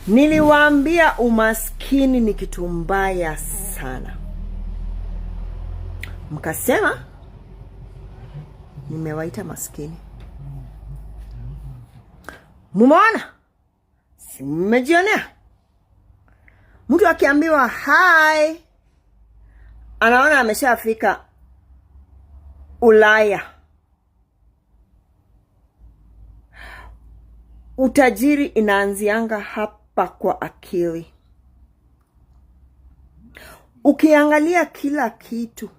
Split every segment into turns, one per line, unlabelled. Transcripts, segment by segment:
Niliwaambia umaskini ni kitu mbaya sana. Mkasema nimewaita maskini. Mumeona? Si mmejionea? Mtu akiambiwa hi, anaona ameshafika Ulaya. Utajiri inaanzianga hapa kwa akili. Ukiangalia kila kitu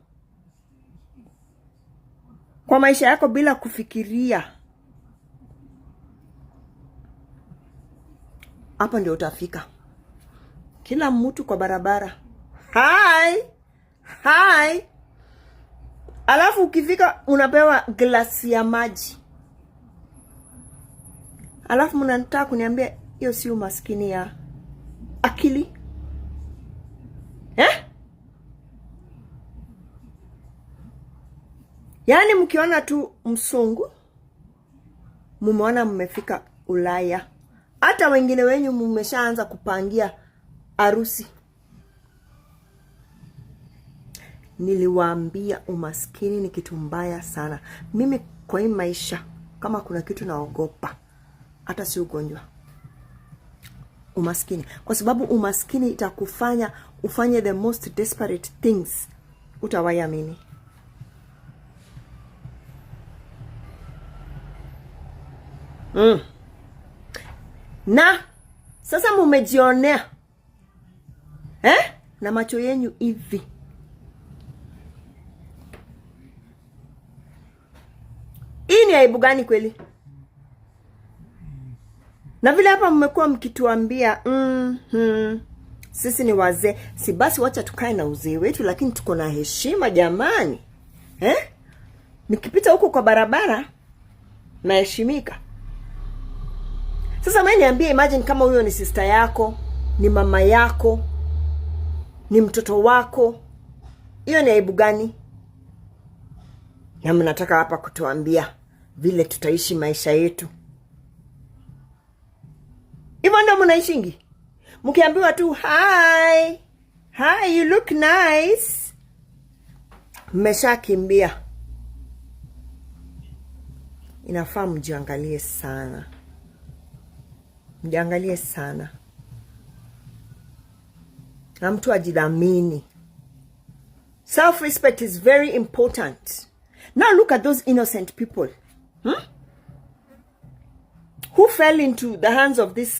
kwa maisha yako bila kufikiria, hapa ndio utafika. Kila mtu kwa barabara, hi, hi. Alafu ukifika unapewa glasi ya maji. Alafu mnataka kuniambia hiyo si umaskini ya akili? Yaani mkiona tu msungu, mumeona mmefika Ulaya. Hata wengine wenyu mmeshaanza kupangia harusi. Niliwaambia umaskini ni kitu mbaya sana. Mimi kwa hii maisha, kama kuna kitu naogopa, hata si ugonjwa, umaskini. Kwa sababu umaskini itakufanya ufanye the most desperate things utawaiamini. Na sasa mumejionea na macho yenyu hivi. Hii ni aibu gani kweli? Na vile hapa mmekuwa mkituambia sisi ni wazee, si basi wacha tukae na uzee wetu, lakini tuko na heshima jamani. Nikipita huko kwa barabara naheshimika. Sasa mimi niambie, imagine kama huyo ni sister yako, ni mama yako, ni mtoto wako. Hiyo ni aibu gani? Na mnataka hapa kutuambia vile tutaishi maisha yetu. Hivyo ndio mnaishingi? Mkiambiwa tu hi, hi, you look nice, mmeshakimbia. Inafaa mjiangalie sana. Mjiangalie sana. Na mtu ajidhamini. Self-respect is very important. Now look at those innocent people. Who fell into the hands of these